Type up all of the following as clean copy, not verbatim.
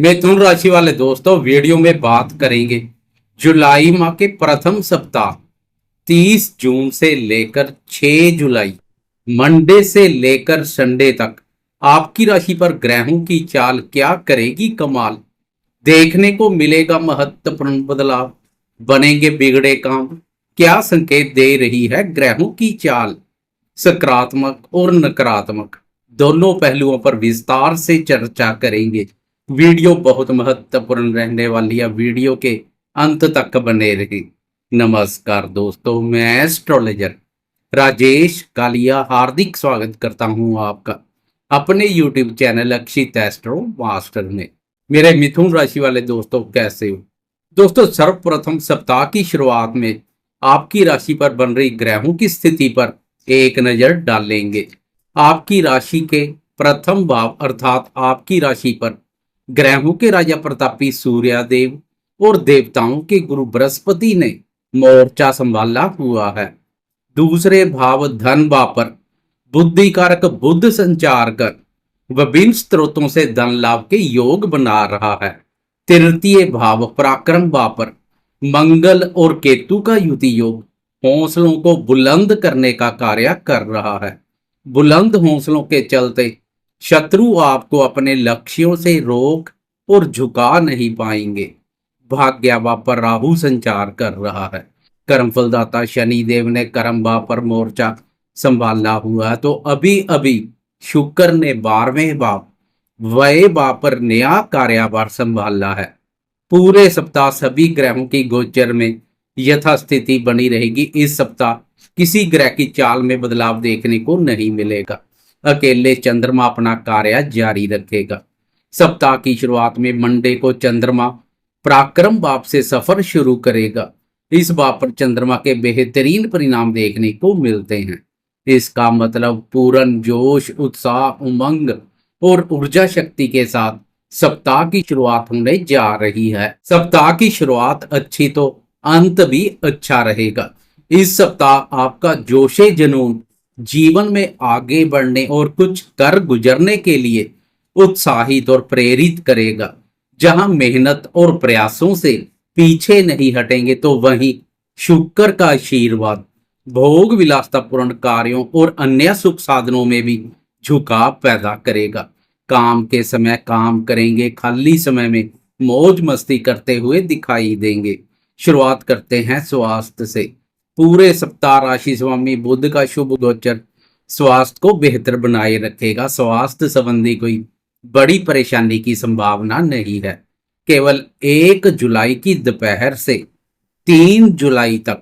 मिथुन राशि वाले दोस्तों, वीडियो में बात करेंगे जुलाई माह के प्रथम सप्ताह 30 जून से लेकर 6 जुलाई मंडे से लेकर संडे तक आपकी राशि पर ग्रहों की चाल क्या करेगी कमाल। देखने को मिलेगा महत्वपूर्ण बदलाव, बनेंगे बिगड़े काम, क्या संकेत दे रही है ग्रहों की चाल। सकारात्मक और नकारात्मक दोनों पहलुओं पर विस्तार से चर्चा करेंगे। वीडियो बहुत महत्वपूर्ण रहने वाली है, वीडियो के अंत तक बने रहे। नमस्कार दोस्तों, मैं एस्ट्रोलॉजर राजेश कालिया हार्दिक स्वागत करता हूं आपका अपने YouTube चैनल अक्षित एस्ट्रो मास्टर में। मेरे मिथुन राशि वाले दोस्तों, कैसे हो दोस्तों। सर्वप्रथम सप्ताह की शुरुआत में आपकी राशि पर बन रही ग्रहों की स्थिति पर एक नजर डालेंगे। आपकी राशि के प्रथम भाव अर्थात आपकी राशि पर ग्रहों के राजा प्रतापी सूर्यदेव और देवताओं के गुरु बृहस्पति ने मोर्चा संभाला हुआ है। दूसरे भाव धन भाव पर बुद्धि कारक बुध संचार कर विभिन्न स्रोतों से धन लाभ के योग बना रहा है। तृतीय भाव पराक्रम भाव पर मंगल और केतु का युति योग हौसलों को बुलंद करने का कार्य कर रहा है। बुलंद हौसलों के चलते शत्रु आपको अपने लक्ष्यों से रोक और झुका नहीं पाएंगे। भाग्य भाव पर राहु संचार कर रहा है। कर्मफलदाता शनि देव ने कर्म भाव पर मोर्चा संभाला हुआ है, तो अभी अभी शुक्र ने 12वें भाव व्यय भाव पर नया कार्यभार संभाला है। पूरे सप्ताह सभी ग्रहों की गोचर में यथास्थिति बनी रहेगी। इस सप्ताह किसी ग्रह की चाल में बदलाव देखने को नहीं मिलेगा। अकेले चंद्रमा अपना कार्य जारी रखेगा। सप्ताह की शुरुआत में मंडे को चंद्रमा पराक्रम भाव से सफर शुरू करेगा। इस भाव पर चंद्रमा के बेहतरीन परिणाम देखने को मिलते हैं। इसका मतलब पूर्ण जोश, उत्साह, उमंग और ऊर्जा शक्ति के साथ सप्ताह की शुरुआत होने जा रही है। सप्ताह की शुरुआत अच्छी तो अंत भी अच्छा रहेगा। इस सप्ताह आपका जोशे जुनून जीवन में आगे बढ़ने और कुछ कर गुजरने के लिए उत्साहित और प्रेरित करेगा। जहां मेहनत और प्रयासों से पीछे नहीं हटेंगे, तो वहीं शुक्र का आशीर्वाद भोग विलासतापूर्ण कार्यों और अन्य सुख साधनों में भी झुकाव पैदा करेगा। काम के समय काम करेंगे, खाली समय में मौज मस्ती करते हुए दिखाई देंगे। शुरुआत करते हैं स्वास्थ्य से। पूरे सप्ताह राशि स्वामी बुध का शुभ गोचर स्वास्थ्य को बेहतर बनाए रखेगा। स्वास्थ्य संबंधी कोई बड़ी परेशानी की संभावना नहीं है। केवल 1 जुलाई की दोपहर से 3 जुलाई तक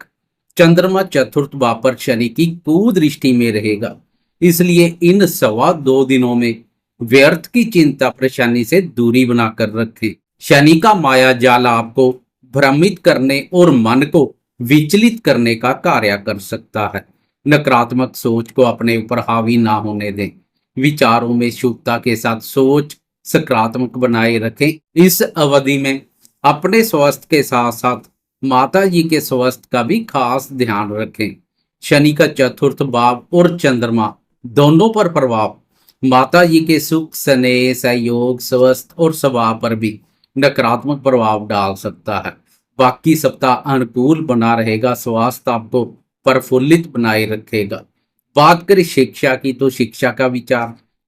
चंद्रमा चतुर्थ भाव पर शनि की कुदृष्टि में रहेगा। इसलिए इन 2.25 दिनों में व्यर्थ की चिंता परेशानी से दूरी बनाकर रखें। शनि का माया जाल आपको भ्रमित करने और मन को विचलित करने का कार्य कर सकता है। नकारात्मक सोच को अपने ऊपर हावी ना होने दें। विचारों में शुद्धता के साथ सोच सकारात्मक बनाए रखें। इस अवधि में अपने स्वास्थ्य के साथ साथ माता जी के स्वास्थ्य का भी खास ध्यान रखें। शनि का चतुर्थ भाव और चंद्रमा दोनों पर प्रभाव माता जी के सुख, स्नेह, सहयोग, स्वास्थ्य और स्वभाव पर भी नकारात्मक प्रभाव डाल सकता है। बाकी सप्ताह अनुकूल बना रहेगा। स्वास्थ्य आपको प्रफुल्लित बनाए रखेगा। बात करें शिक्षा की, तो शिक्षा का विचार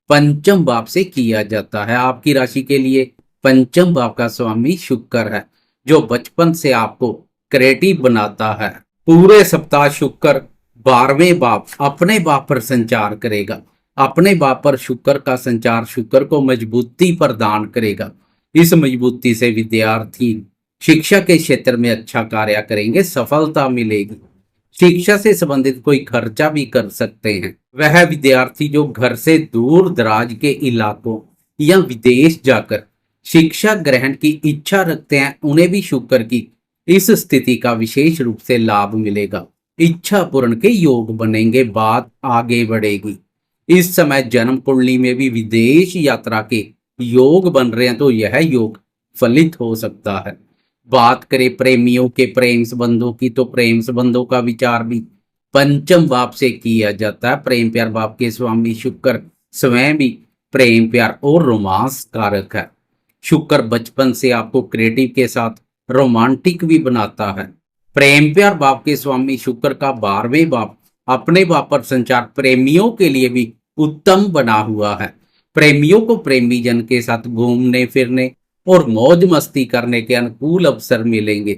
पंचम भाव से किया जाता है। आपकी राशि के लिए पंचम भाव का स्वामी शुक्र है, जो बचपन से आपको क्रिएटिव बनाता है। पूरे सप्ताह शुक्र 12वें भाव अपने भाव पर संचार करेगा। अपने भाव पर शुक्र का संचार शुक्र को मजबूती प्रदान करेगा। इस मजबूती से विद्यार्थी शिक्षा के क्षेत्र में अच्छा कार्य करेंगे, सफलता मिलेगी। शिक्षा से संबंधित कोई खर्चा भी कर सकते हैं। वह विद्यार्थी जो घर से दूर दराज के इलाकों या विदेश जाकर शिक्षा ग्रहण की इच्छा रखते हैं, उन्हें भी शुक्र की इस स्थिति का विशेष रूप से लाभ मिलेगा। इच्छा पूर्ण के योग बनेंगे, बात आगे बढ़ेगी। इस समय जन्म कुंडली में भी विदेश यात्रा के योग बन रहे हैं, तो यह योग फलित हो सकता है। बात करें प्रेमियों के प्रेम संबंधों की, तो प्रेम संबंधों का विचार भी पंचम भाव से किया जाता है। प्रेम प्यार भाव के स्वामी शुक्र स्वयं भी प्रेम प्यार और रोमांस कारक है। शुक्र बचपन से आपको क्रिएटिव के साथ रोमांटिक भी बनाता है। प्रेम प्यार भाव के स्वामी शुक्र का 12वें भाव अपने भाव पर संचार प्रेमियों के लिए भी उत्तम बना हुआ है। प्रेमियों को प्रेमी जन के साथ घूमने फिरने और मौज मस्ती करने के अनुकूल अवसर मिलेंगे।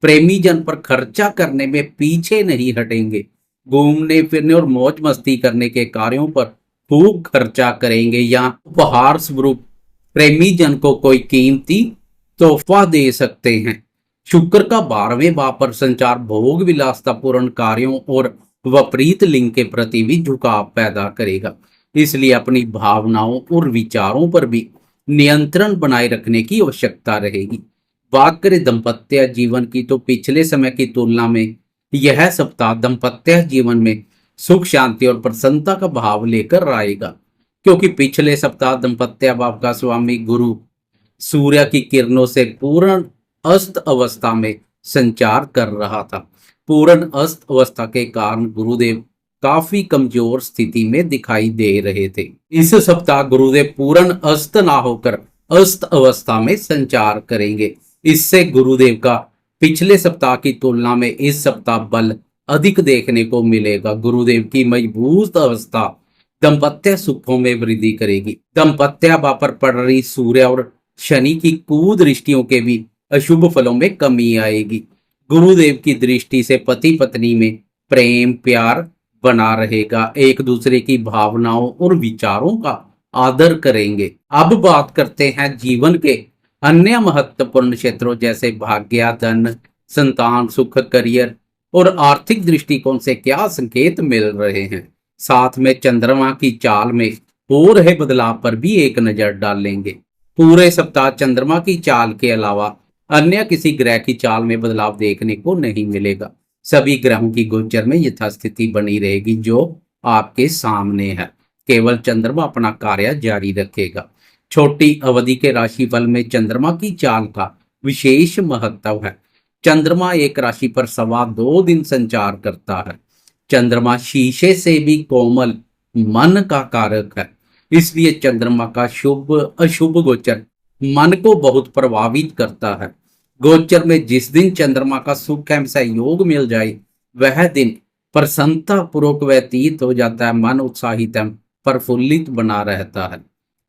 प्रेमी जन पर खर्चा करने में पीछे नहीं हटेंगे। घूमने फिरने और मौज मस्ती करने के कार्यों पर खूब खर्चा करेंगे या उपहार स्वरूप प्रेमी जन को कोई कीमती तोहफा दे सकते हैं। शुक्र का 12वें भाव पर संचार भोग विलासतापूर्ण कार्यों और विपरीत लिंग के प्रति भी झुकाव पैदा करेगा। इसलिए अपनी भावनाओं और विचारों पर भी नियंत्रण बनाए रखने की आवश्यकता रहेगी। बात करें दाम्पत्य जीवन की तो पिछले समय की तुलना में यह सप्ताह दाम्पत्य जीवन में सुख शांति और प्रसन्नता का भाव लेकर आएगा, क्योंकि पिछले सप्ताह दाम्पत्य भाव का स्वामी गुरु सूर्य की किरणों से पूर्ण अस्त अवस्था में संचार कर रहा था। पूर्ण अस्त अवस्था के कारण गुरुदेव काफी कमजोर स्थिति में दिखाई दे रहे थे। इस सप्ताह गुरुदेव पूर्ण अस्त ना होकर अस्त अवस्था में संचार करेंगे। इससे गुरुदेव का पिछले सप्ताह की तुलना में इस सप्ताह बल अधिक देखने को मिलेगा। गुरुदेव की मजबूत अवस्था दाम्पत्य सुखों में वृद्धि करेगी। दाम्पत्य भाव पर पड़ रही सूर्य और शनि की कुदृष्टियों के भी अशुभ फलों में कमी आएगी। गुरुदेव की दृष्टि से पति पत्नी में प्रेम प्यार बना रहेगा। एक दूसरे की भावनाओं और विचारों का आदर करेंगे। अब बात करते हैं जीवन के अन्य महत्वपूर्ण क्षेत्रों जैसे भाग्य, धन, संतान, सुख, करियर और आर्थिक दृष्टिकोण से क्या संकेत मिल रहे हैं। साथ में चंद्रमा की चाल में हो रहे बदलाव पर भी एक नजर डालेंगे। पूरे सप्ताह चंद्रमा की चाल के अलावा अन्य किसी ग्रह की चाल में बदलाव देखने को नहीं मिलेगा। सभी ग्रहों की गोचर में यथास्थिति बनी रहेगी जो आपके सामने है। केवल चंद्रमा अपना कार्य जारी रखेगा। छोटी अवधि के राशिफल में चंद्रमा की चाल का विशेष महत्व है। चंद्रमा एक राशि पर 2.25 दिन संचार करता है। चंद्रमा शीशे से भी कोमल मन का कारक है। इसलिए चंद्रमा का शुभ अशुभ गोचर मन को बहुत प्रभावित करता है। गोचर में जिस दिन चंद्रमा का सुख एवं सहयोग मिल जाए वह दिन प्रसन्नता पूर्वक व्यतीत हो जाता है। मन उत्साहित एवं प्रफुल्लित बना रहता है।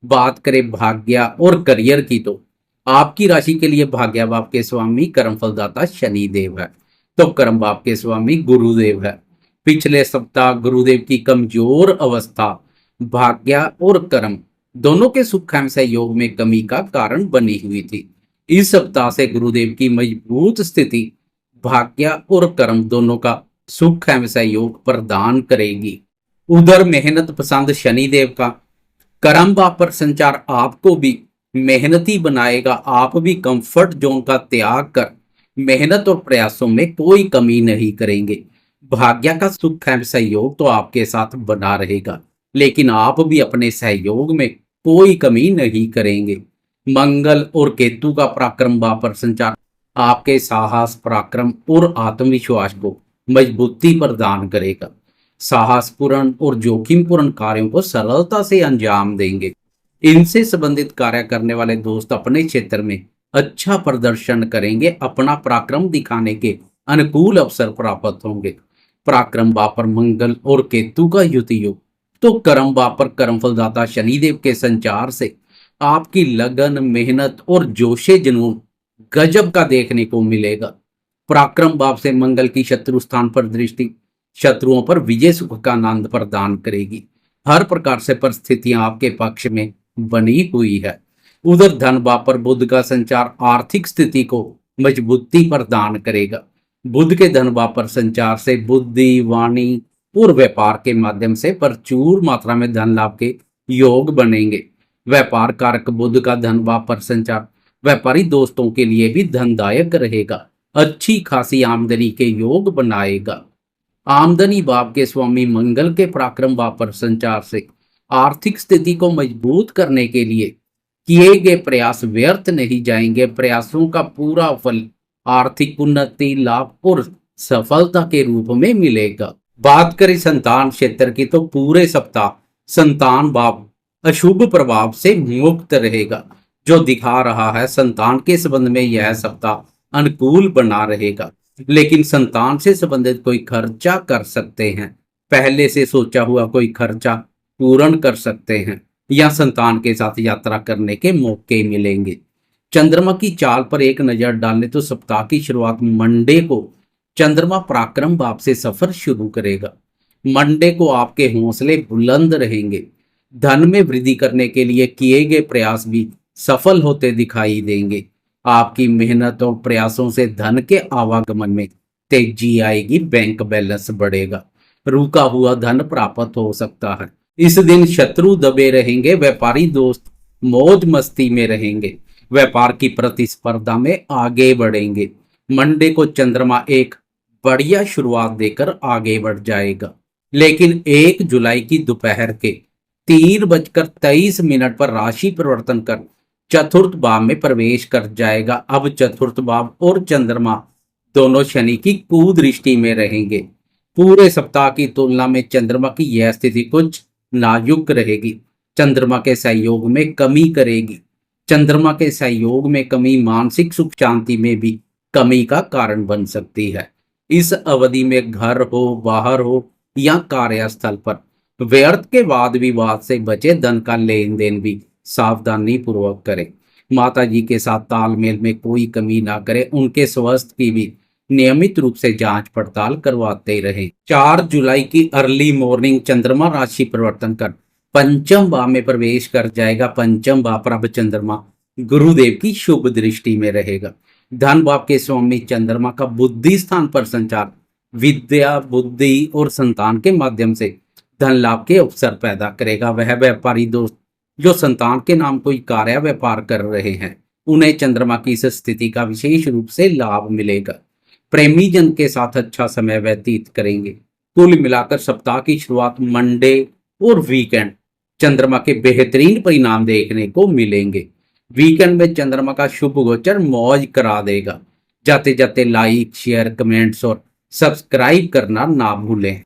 बात करें भाग्य और करियर की तो आपकी राशि के लिए भाग्य भाव के स्वामी कर्मफलदाता शनि देव है, तो कर्म भाव के स्वामी गुरुदेव है। पिछले सप्ताह गुरुदेव की कमजोर अवस्था भाग्य और कर्म दोनों के सुख एवं सहयोग में कमी का कारण बनी हुई थी। इस सप्ताह से गुरुदेव की मजबूत स्थिति भाग्य और कर्म दोनों का सुख एवं सहयोग प्रदान करेगी। उधर मेहनत पसंद शनिदेव का कर्म भाव पर संचार आपको भी मेहनती बनाएगा। आप भी कंफर्ट जोन का त्याग कर मेहनत और प्रयासों में कोई कमी नहीं करेंगे। भाग्य का सुख एवं सहयोग तो आपके साथ बना रहेगा, लेकिन आप भी अपने सहयोग में कोई कमी नहीं करेंगे। मंगल और केतु का पराक्रम भाव पर संचार आपके साहस, पराक्रम और आत्मविश्वास को मजबूती प्रदान करेगा। साहसपूर्ण और जोखिमपूर्ण कार्यों को सरलता से अंजाम देंगे। इनसे संबंधित कार्य करने वाले दोस्त अपने क्षेत्र में अच्छा प्रदर्शन करेंगे। अपना पराक्रम दिखाने के अनुकूल अवसर प्राप्त होंगे। पराक्रम भाव पर मंगल और केतु का युति योग तो कर्म भाव पर कर्मफलदाता शनिदेव के संचार से आपकी लगन, मेहनत और जोशे जुनून गजब का देखने को मिलेगा। पराक्रम भाव से मंगल की शत्रु स्थान पर दृष्टि शत्रुओं पर विजय सुख का आनंद प्रदान करेगी। हर प्रकार से परिस्थितियां आपके पक्ष में बनी हुई है। उधर धन भाव पर बुध का संचार आर्थिक स्थिति को मजबूती प्रदान करेगा। बुध के धन भाव पर संचार से बुद्धि, वाणी और व्यापार के माध्यम से प्रचुर मात्रा में धन लाभ के योग बनेंगे। व्यापार कारक बुध का धन भाव पर संचार व्यापारी दोस्तों के लिए भी धनदायक रहेगा। अच्छी खासी आमदनी के योग बनाएगा। आमदनी भाव के स्वामी मंगल के पराक्रम भाव पर संचार से आर्थिक स्थिति को मजबूत करने के लिए किए गए प्रयास व्यर्थ नहीं जाएंगे। प्रयासों का पूरा फल आर्थिक उन्नति, लाभ और सफलता के रूप में मिलेगा। बात करें संतान क्षेत्र की तो पूरे सप्ताह संतान भाव अशुभ प्रभाव से मुक्त रहेगा। जो दिखा रहा है संतान के संबंध में यह सप्ताह अनुकूल बना रहेगा, लेकिन संतान से संबंधित कोई खर्चा कर सकते हैं, पहले से सोचा हुआ कोई खर्चा पूर्ण कर सकते हैं या संतान के साथ यात्रा करने के मौके मिलेंगे। चंद्रमा की चाल पर एक नजर डालें तो सप्ताह की शुरुआत मंडे को चंद्रमा पराक्रम भाव से सफर शुरू करेगा। मंडे को आपके हौसले बुलंद रहेंगे। धन में वृद्धि करने के लिए किए गए प्रयास भी सफल होते दिखाई देंगे। आपकी मेहनत और प्रयासों से धन के आवागमन में तेजी आएगी, बैंक बैलेंस बढ़ेगा, रुका हुआ धन प्राप्त हो सकता है। इस दिन शत्रु दबे रहेंगे, व्यापारी दोस्त मौज मस्ती में रहेंगे, व्यापार की प्रतिस्पर्धा में आगे बढ़ेंगे। मंडे को चंद्रमा एक बढ़िया शुरुआत देकर आगे बढ़ जाएगा, लेकिन 1 जुलाई की दोपहर के 3:23 पर राशि परिवर्तन कर चतुर्थ भाव में प्रवेश कर जाएगा। अब चतुर्थ भाव और चंद्रमा दोनों शनि की कुदृष्टि में रहेंगे। पूरे सप्ताह की तुलना में चंद्रमा की यह स्थिति कुछ नाजुक रहेगी। चंद्रमा के सहयोग में कमी करेगी। चंद्रमा के सहयोग में कमी मानसिक सुख शांति में भी कमी का कारण बन सकती है। इस अवधि में घर हो, बाहर हो या कार्यस्थल पर व्यर्थ के वाद विवाद से बचे। धन का लेन देन भी सावधानी पूर्वक करें। माता जी के साथ तालमेल में कोई कमी ना करें। उनके स्वास्थ्य की भी नियमित रूप से जांच पड़ताल करवाते रहें। 4 जुलाई की अर्ली मॉर्निंग चंद्रमा राशि परिवर्तन कर पंचम भाव में प्रवेश कर जाएगा। पंचम भाव पर अब चंद्रमा गुरुदेव की शुभ दृष्टि में रहेगा। धन भाव के स्वामी चंद्रमा का बुद्धि स्थान पर संचार विद्या, बुद्धि और संतान के माध्यम से धन लाभ के अवसर पैदा करेगा। वह व्यापारी दोस्त जो संतान के नाम कोई कार्य व्यापार कर रहे हैं, उन्हें चंद्रमा की इस स्थिति का विशेष रूप से लाभ मिलेगा। प्रेमी जन के साथ अच्छा समय व्यतीत करेंगे। कुल मिलाकर सप्ताह की शुरुआत मंडे और वीकेंड चंद्रमा के बेहतरीन परिणाम देखने को मिलेंगे। वीकेंड में चंद्रमा का शुभ गोचर मौज करा देगा। जाते जाते लाइक, शेयर, कमेंट्स और सब्सक्राइब करना ना भूलें।